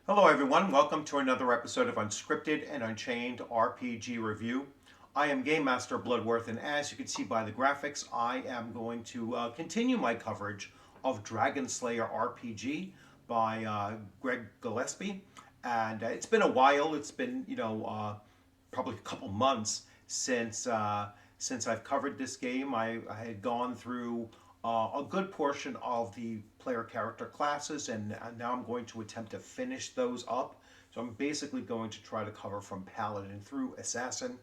Hello everyone, welcome to another episode of Unscripted and Unchained RPG Review. I am Game Master Bloodworth, and as you can see by the graphics, I am going to continue my coverage of Dragonslayer RPG by Greg Gillespie. And it's been a while, it's been, probably a couple months since I've covered this game. I had gone through a good portion of the player character classes, and now I'm going to attempt to finish those up. So I'm basically going to try to cover from Paladin through Assassin.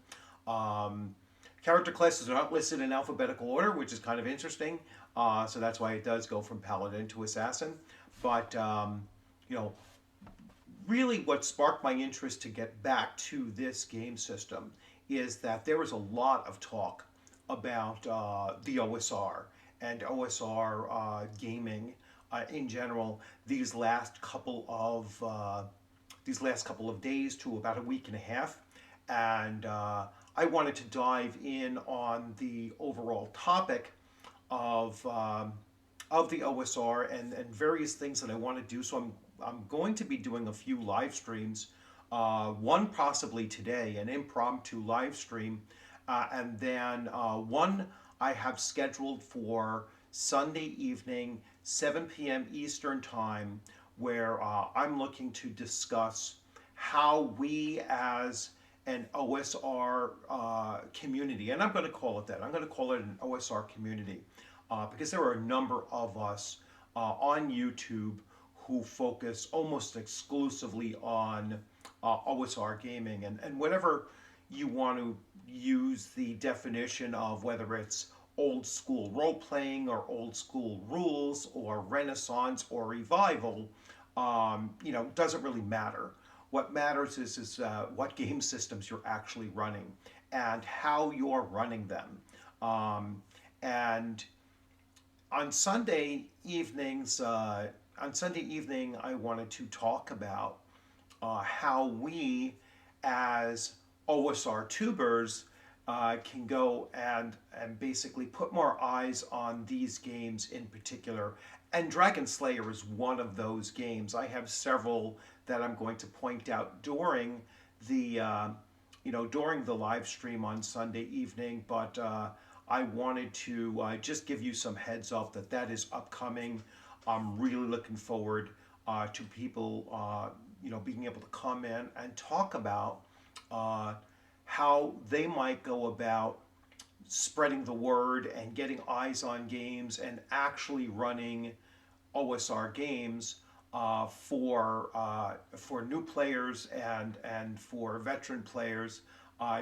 Um, Character classes are not listed in alphabetical order, which is kind of interesting. So that's why it does go from Paladin to Assassin. But you know, really what sparked my interest to get back to this game system is that there was a lot of talk about the OSR and OSR gaming in general these last couple of days to about a week and a half, and I wanted to dive in on the overall topic of um, of the OSR and various things that I want to do. So I'm going to be doing a few live streams, one possibly today, an impromptu live stream, and then one I have scheduled for Sunday evening, 7 p.m. Eastern Time, where I'm looking to discuss how we as an OSR community, and I'm going to call it that. I'm going to call it an OSR community because there are a number of us on YouTube who focus almost exclusively on OSR gaming, and whatever you want to use the definition of, whether it's old school role playing or old school rules or Renaissance or revival, doesn't really matter. What matters is what game systems you're actually running and how you're running them. And on Sunday evenings, I wanted to talk about how we, as OSR tubers, can go and basically put more eyes on these games in particular. And Dragonslayer is one of those games. I have several that I'm going to point out during the during the live stream on Sunday evening, but I wanted to just give you some heads up that that is upcoming. I'm really looking forward to people being able to come in and talk about how they might go about spreading the word and getting eyes on games and actually running OSR games for new players and for veteran players,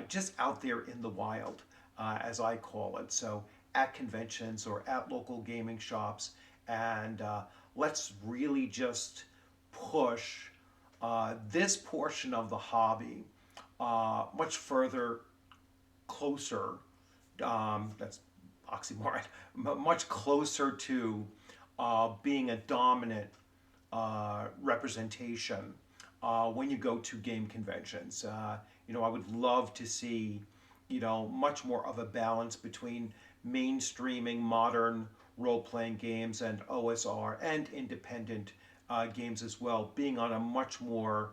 just out there in the wild, as I call it. So at conventions or at local gaming shops, and let's really just push this portion of the hobby much further closer. That's oxymoron. Much closer to being a dominant representation when you go to game conventions. I would love to see, much more of a balance between mainstreaming modern role-playing games and OSR and independent games as well, being on a much more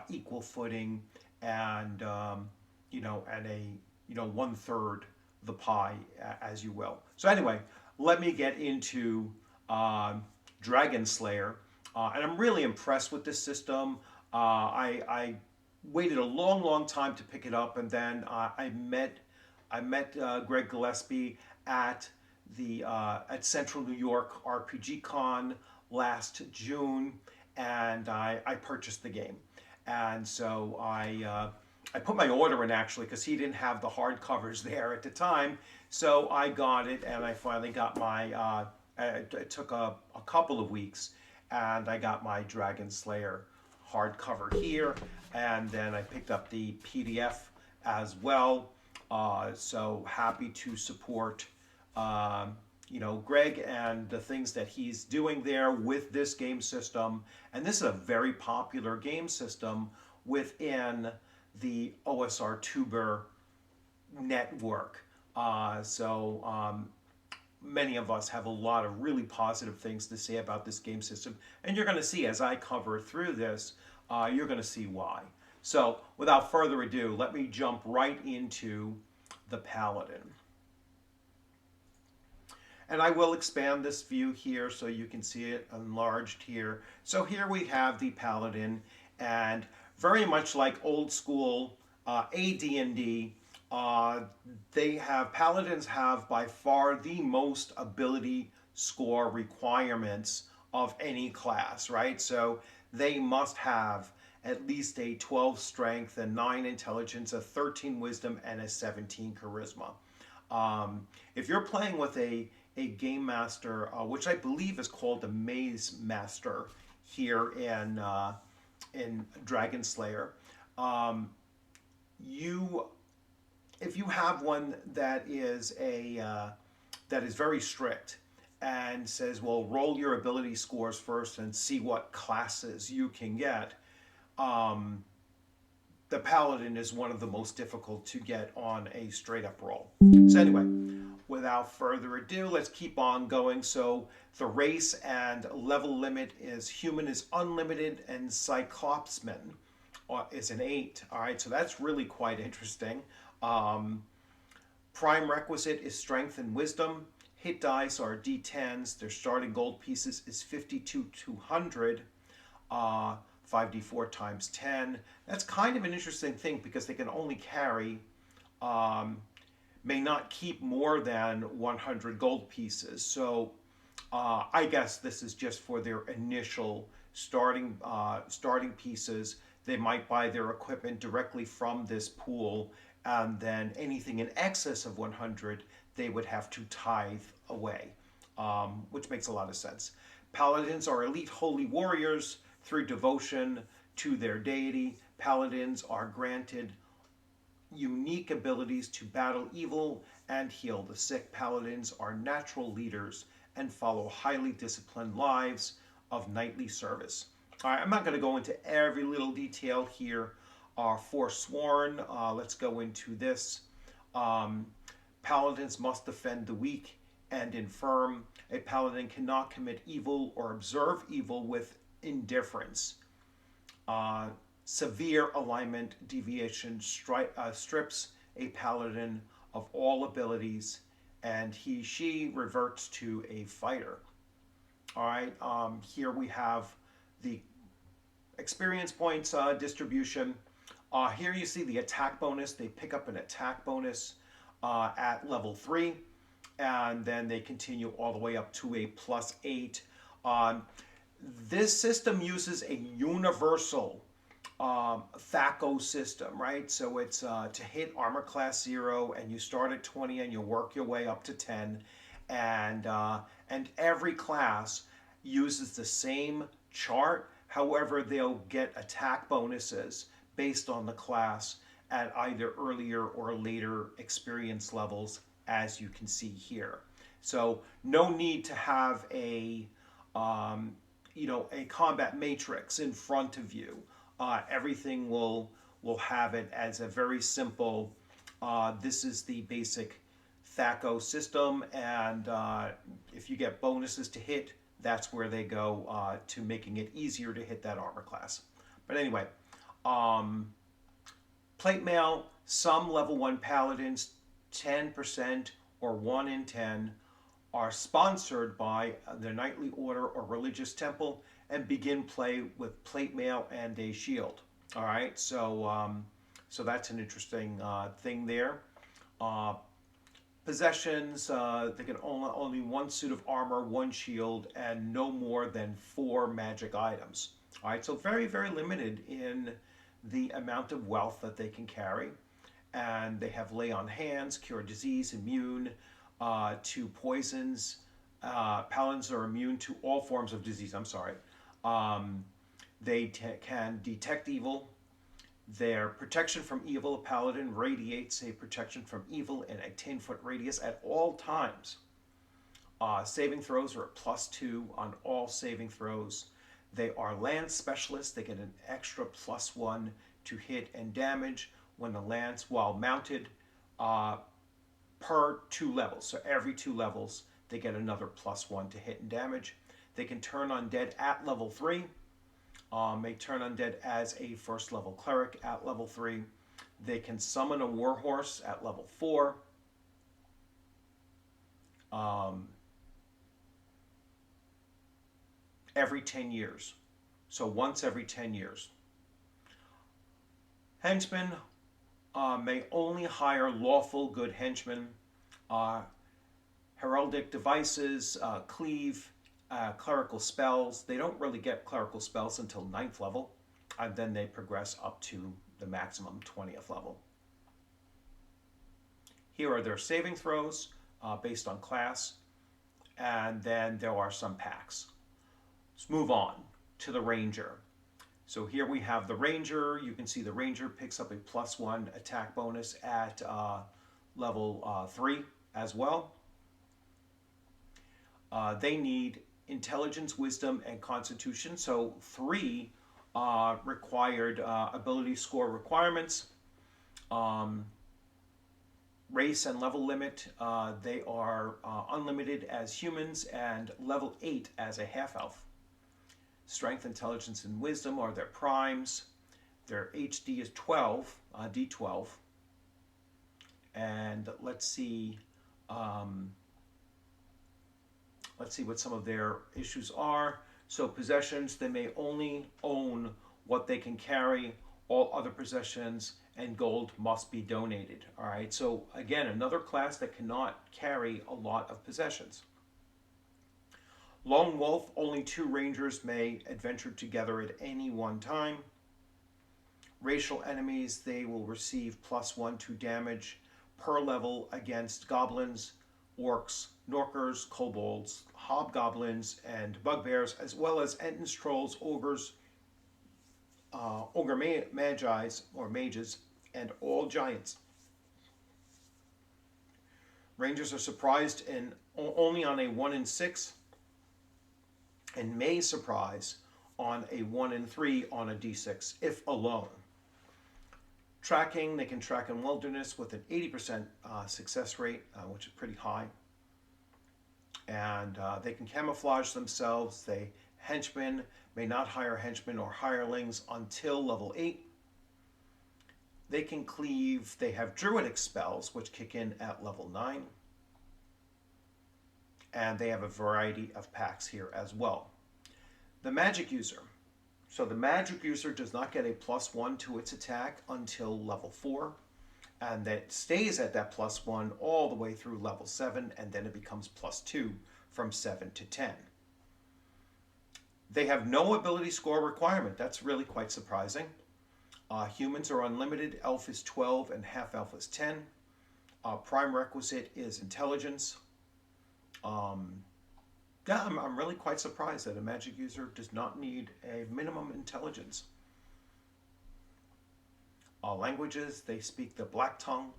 equal footing, and and a one third the pie, as you will. So anyway, let me get into Dragonslayer, and I'm really impressed with this system. I waited a long time to pick it up, and then I met Greg Gillespie at at Central New York RPG Con last June, and I purchased the game. And so I put my order in, actually, because he didn't have the hardcovers there at the time. So I got it, and I finally got my. It took a couple of weeks, and I got my Dragonslayer hardcover here, and then I picked up the PDF as well. So happy to support, Greg and the things that he's doing there with this game system. And this is a very popular game system within the OSR Tuber network. Many of us have a lot of really positive things to say about this game system. And you're going to see, as I cover through this, you're going to see why. So without further ado, let me jump right into the Paladin. And I will expand this view here so you can see it enlarged here. So here we have the Paladin, and very much like old school AD&D, Paladins have by far the most ability score requirements of any class, right? So they must have at least a 12 strength, a 9 intelligence, a 13 wisdom, and a 17 charisma. If you're playing with a game master, which I believe is called a maze master here in Dragonslayer, if you have one that is very strict and says, well, roll your ability scores first and see what classes you can get, the Paladin is one of the most difficult to get on a straight up roll. So anyway, without further ado, let's keep on going. So the race and level limit is human is unlimited, and Cyclopsman is an 8. All right, so that's really quite interesting. Prime requisite is strength and wisdom. Hit dice are D10s. Their starting gold pieces is 52,200. 5d4 times 10. That's kind of an interesting thing because they can only carry, may not keep more than 100 gold pieces. So I guess this is just for their initial starting pieces. They might buy their equipment directly from this pool, and then anything in excess of 100 they would have to tithe away, which makes a lot of sense. Paladins are elite holy warriors through devotion to their deity. Paladins are granted unique abilities to battle evil and heal the sick. Paladins are natural leaders and follow highly disciplined lives of knightly service. All right, I'm not going to go into every little detail here. Forsworn, let's go into this. Paladins must defend the weak and infirm. A paladin cannot commit evil or observe evil with indifference. Severe alignment deviation strips a paladin of all abilities, and she reverts to a fighter. All right, here we have the experience points distribution. Here you see the attack bonus. They pick up an attack bonus at level 3, and then they continue all the way up to a +8. This system uses a universal THAC0 system, right? So it's to hit armor class 0, and you start at 20 and you work your way up to 10, and every class uses the same chart. However, they'll get attack bonuses based on the class at either earlier or later experience levels, as you can see here. So no need to have a combat matrix in front of you. Everything will have it as a very simple, this is the basic THAC0 system, and if you get bonuses to hit, that's where they go to making it easier to hit that armor class. But anyway, plate mail, some level 1 paladins, 10% or 1 in 10, are sponsored by their knightly order or religious temple and begin play with plate mail and a shield. All right, so that's an interesting thing there. Possessions, they can only 1 suit of armor, 1 shield, and no more than 4 magic items. All right, so very, very limited in the amount of wealth that they can carry. And they have lay on hands, cure disease, immune to poisons. Paladins are immune to all forms of disease. I'm sorry. They can detect evil. Their protection from evil, a paladin radiates a protection from evil in a 10-foot radius at all times. Saving throws are a +2 on all saving throws. They are lance specialists. They get an extra +1 to hit and damage when the lance, while mounted, per 2 levels. So every 2 levels, they get another +1 to hit and damage. They can turn undead at level 3. may turn undead as a first level cleric at level 3. They can summon a warhorse at level 4. Every 10 years. So once every 10 years. Henchmen may only hire lawful good henchmen. Heraldic devices, cleave, clerical spells. They don't really get clerical spells until 9th level, and then they progress up to the maximum 20th level. Here are their saving throws based on class, and then there are some packs. Let's move on to the Ranger. So here we have the Ranger. You can see the Ranger picks up a +1 attack bonus at level 3 as well. They need Intelligence, Wisdom, and Constitution. So 3 required ability score requirements. Race and level limit, they are unlimited as humans and level 8 as a half-elf. Strength, Intelligence, and Wisdom are their primes. Their HD is 12, D12. And let's see what some of their issues are. So possessions, they may only own what they can carry. All other possessions and gold must be donated. All right, so again, another class that cannot carry a lot of possessions. Lone Wolf, only 2 Rangers may adventure together at any one time. Racial enemies, they will receive +1 to damage per level against goblins, orcs, norkers, kobolds, hobgoblins, and bugbears, as well as Entons, trolls, ogres, ogre magis, or mages, and all giants. Rangers are surprised only on a 1 in 6, and may surprise on a 1 in 3 on a d6, if alone. Tracking, they can track in wilderness with an 80% success rate, which is pretty high. And they can camouflage themselves. Henchmen may not hire henchmen or hirelings until level 8. They can cleave. They have druidic spells, which kick in at level 9. And they have a variety of packs here as well. The magic user. So the magic user does not get a +1 to its attack until level 4. And that stays at that +1 all the way through level 7, and then it becomes +2 from 7 to 10. They have no ability score requirement. That's really quite surprising. Humans are unlimited. Elf is 12 and half-elf is 10. Prime requisite is intelligence. Yeah, I'm really quite surprised that a magic user does not need a minimum intelligence. Languages, they speak the Black Tongue.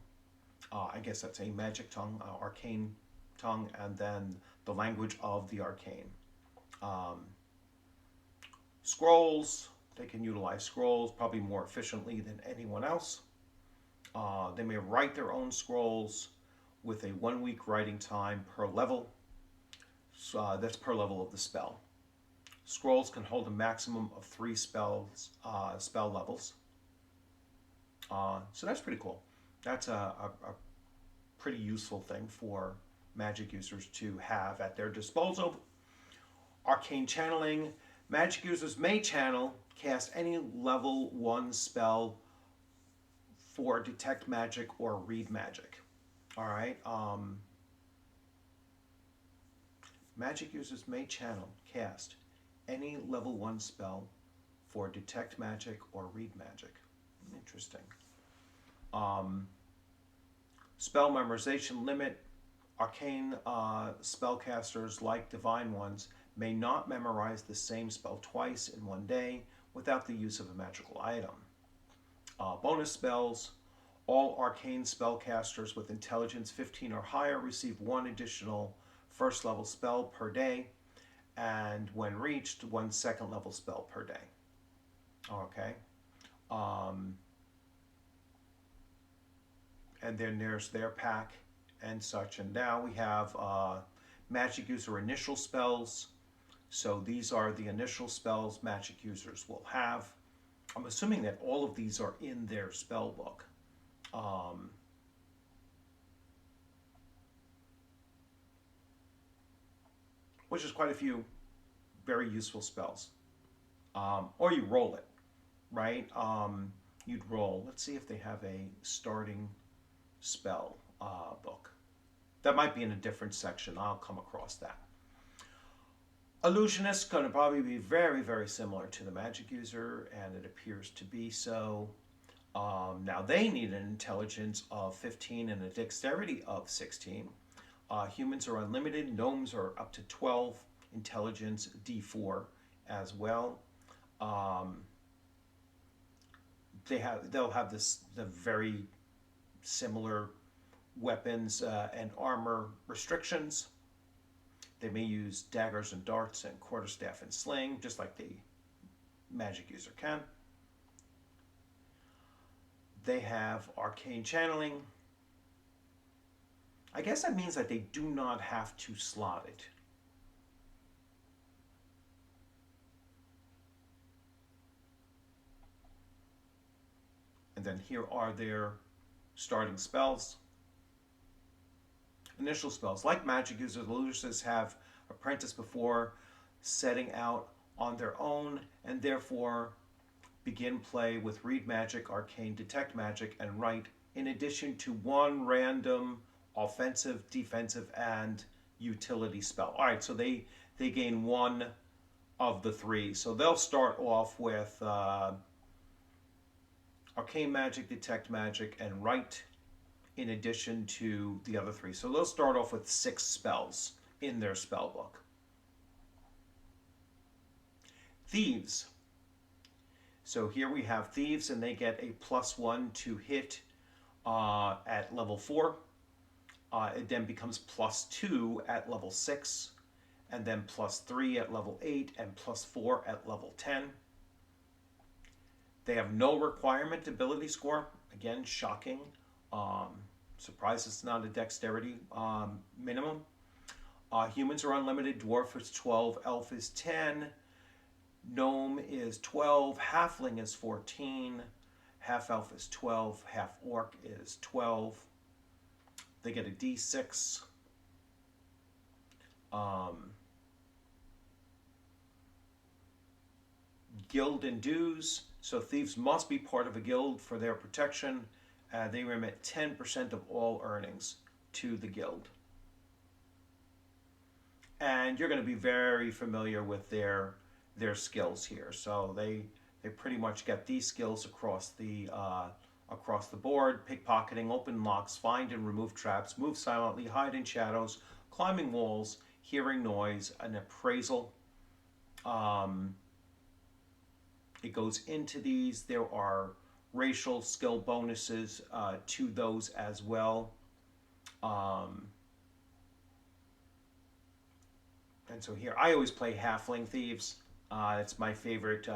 I guess that's a magic tongue, arcane tongue, and then the language of the arcane. Scrolls, they can utilize scrolls probably more efficiently than anyone else. They may write their own scrolls with a 1-week writing time per level. So, that's per level of the spell. Scrolls can hold a maximum of 3 spell levels. So that's pretty cool. That's a pretty useful thing for magic users to have at their disposal. Arcane channeling. Magic users may cast any level 1 spell for detect magic or read magic. All right. Magic users may cast any level 1 spell for detect magic or read magic. Interesting. Spell memorization limit. Arcane spellcasters, like divine ones, may not memorize the same spell twice in one day without the use of a magical item. Bonus spells. All arcane spellcasters with intelligence 15 or higher receive 1 additional first level spell per day, and when reached, 1 second level spell per day. Okay. And then there's their pack and such. And now we have magic user initial spells. So these are the initial spells magic users will have. I'm assuming that all of these are in their spell book. Which is quite a few very useful spells. Or you roll it, right? You'd roll. Let's see if they have a starting spell book. That might be in a different section. I'll come across that. Illusionist going to probably be very, very similar to the magic user, and it appears to be so. Now they need an intelligence of 15 and a dexterity of 16. Humans are unlimited. Gnomes are up to 12. Intelligence D4 as well. They'll have the very similar weapons and armor restrictions. They may use daggers and darts and quarterstaff and sling, just like the magic user can. They have arcane channeling. I guess that means that they do not have to slot it. And then here are their starting spells. Initial spells. Like magic users, illusionists have apprentice before setting out on their own, and therefore begin play with read magic, arcane, detect magic, and write, in addition to one random offensive, defensive, and utility spell. All right, so they gain one of the three. So they'll start off with arcane magic, detect magic, and write, in addition to the other three. So they'll start off with 6 spells in their spell book. Thieves. So here we have thieves, and they get a +1 to hit at level 4. It then becomes +2 at level 6, and then +3 at level 8, and +4 at level 10. They have no requirement ability score. Again, shocking. Surprised it's not a dexterity minimum. Humans are unlimited. Dwarf is 12. Elf is 10. Gnome is 12. Halfling is 14. Half elf is 12. Half orc is 12. They get a D6. Guild and dues. So thieves must be part of a guild for their protection. They remit 10% of all earnings to the guild. And you're going to be very familiar with their skills here. So they pretty much get these skills across the board: pickpocketing, open locks, find and remove traps, move silently, hide in shadows, climbing walls, hearing noise, an appraisal. It goes into these. There are racial skill bonuses to those as well. And so here, I always play Halfling Thieves. It's my favorite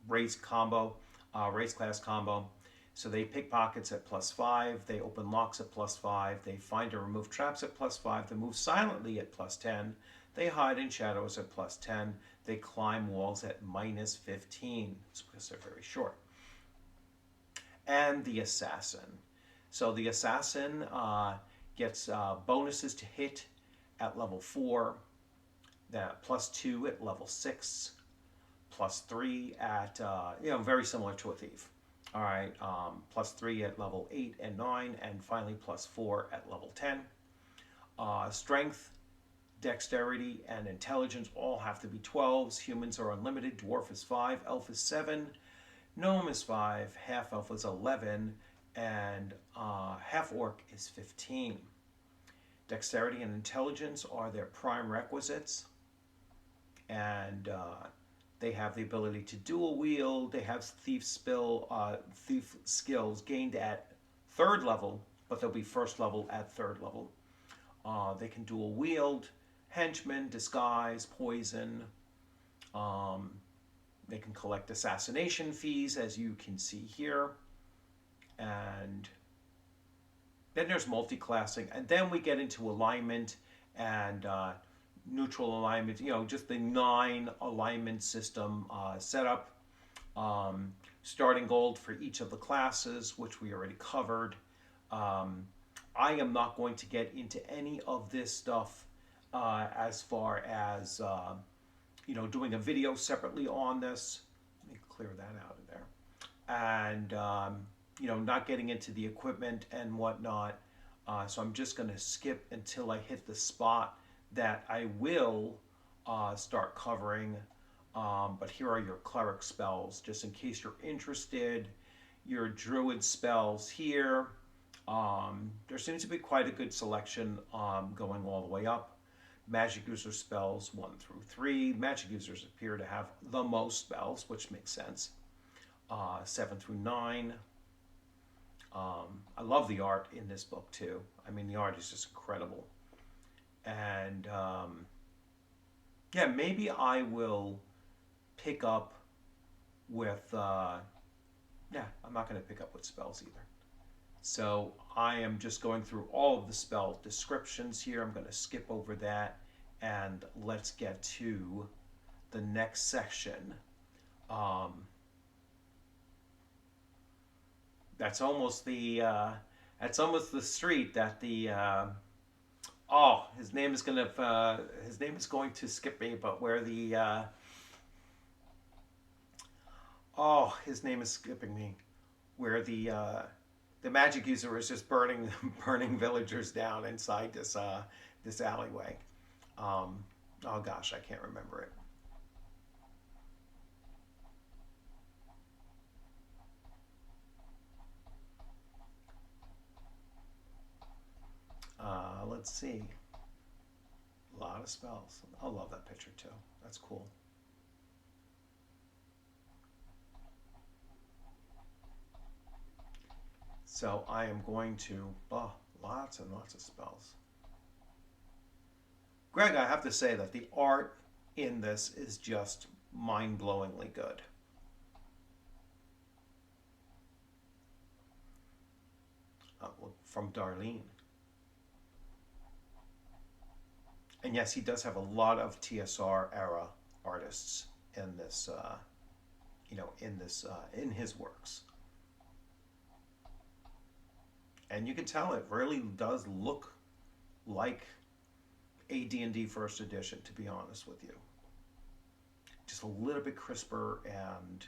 race class combo. So they pickpockets at +5, they open locks at +5, they find and remove traps at +5, they move silently at +10, they hide in shadows at +10, they climb walls at -15, because they're very short. And the assassin. So the assassin gets bonuses to hit at level 4, +2 at level 6, +3 at, very similar to a thief. All right, +3 at level 8 and 9, and finally +4 at level 10. Strength, dexterity, and intelligence all have to be 12s. Humans are unlimited. Dwarf is 5, elf is 7, gnome is 5, half elf is 11, and half orc is 15. Dexterity and intelligence are their prime requisites, and they have the ability to dual wield. They have thief skills gained at 3rd level, but they'll be 1st level at 3rd level. They can dual wield henchman, disguise, poison. They can collect assassination fees, as you can see here. And then there's multi-classing. And then we get into alignment and neutral alignment, just the 9 alignment system setup. Starting gold for each of the classes, which we already covered. Um, I am not going to get into any of this stuff as far as doing a video separately on this. Let me clear that out of there. And not getting into the equipment and whatnot. So I'm just going to skip until I hit the spot that I will start covering. But here are your cleric spells, just in case you're interested. Your druid spells here. There seems to be quite a good selection going all the way up. Magic user spells 1 through 3. Magic users appear to have the most spells, which makes sense. 7 through 9. I love the art in this book too. I mean, the art is just incredible. And yeah, maybe I will pick up with, yeah, I'm not going to pick up with spells either. So I am just going through all of the spell descriptions here. I'm going to skip over that and let's get to the next section. That's almost the street that the his name is going to skip me, but where the his name is skipping me, where the magic user is just burning villagers down inside this alleyway. Oh gosh, I can't remember it. Let's see. A lot of spells. I love that picture too. That's cool. So I am going to, lots and lots of spells. Greg, I have to say that the art in this is just mind-blowingly good. From Darlene. And yes, he does have a lot of TSR era artists in this, in his works. And you can tell it really does look like a D&D first edition, to be honest with you. Just a little bit crisper and,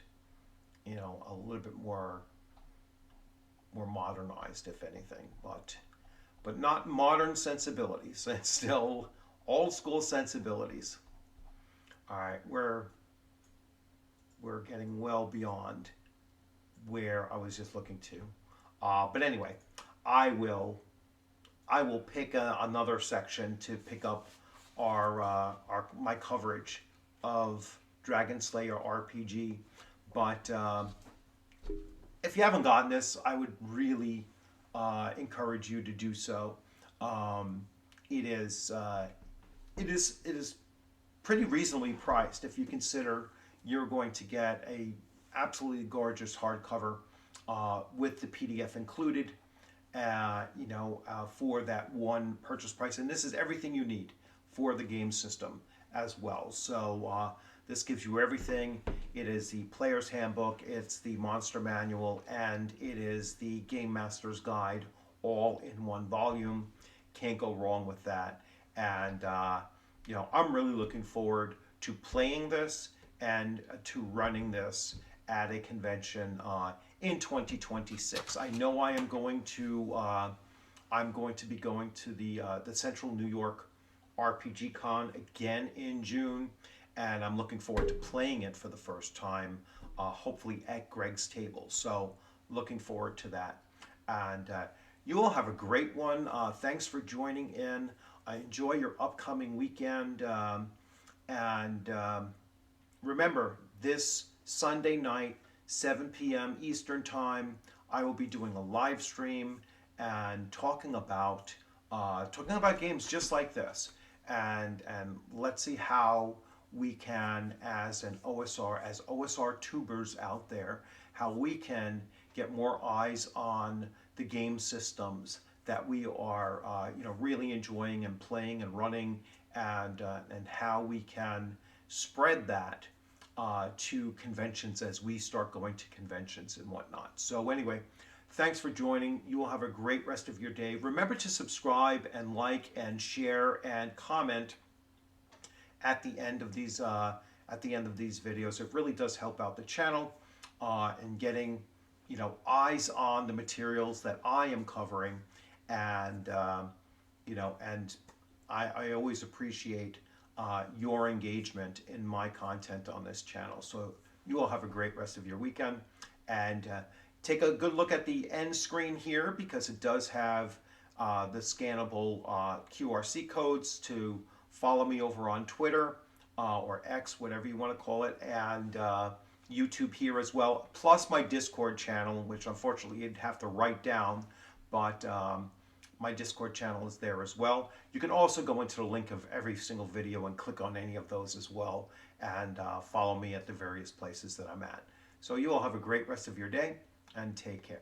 a little bit more modernized, if anything, but not modern sensibilities. It's still old school sensibilities. All right, we're getting well beyond where I was just looking to. But anyway, I will pick another section to pick up my coverage of Dragonslayer RPG. But if you haven't gotten this, I would really encourage you to do so. It is pretty reasonably priced if you consider you're going to get a absolutely gorgeous hardcover with the PDF included, for that one purchase price. And this is everything you need for the game system as well. So this gives you everything. It is the player's handbook, it's the monster manual, and it is the game master's guide all in one volume. Can't go wrong with that. And I'm really looking forward to playing this and to running this at a convention in 2026. I know I am going to be going to the Central New York RPG Con again in June, and I'm looking forward to playing it for the first time, hopefully at Greg's table. So looking forward to that. And you all have a great one. Thanks for joining in. Enjoy your upcoming weekend. And remember, this Sunday night, 7 p.m. Eastern Time, I will be doing a live stream and talking about games just like this. And let's see how we can, as OSR tubers out there, how we can get more eyes on the game systems that we are really enjoying and playing and running and how we can spread that to conventions as we start going to conventions and whatnot. So anyway, thanks for joining. You will have a great rest of your day. Remember to subscribe and like and share and comment at the end of these videos. It really does help out the channel and getting eyes on the materials that I am covering, and and I always appreciate your engagement in my content on this channel. So you all have a great rest of your weekend, and take a good look at the end screen here, because it does have the scannable QRC codes to follow me over on Twitter or X, whatever you want to call it, and YouTube here as well, plus my Discord channel, which unfortunately you'd have to write down, but my Discord channel is there as well. You can also go into the link of every single video and click on any of those as well, and follow me at the various places that I'm at. So you all have a great rest of your day, and take care.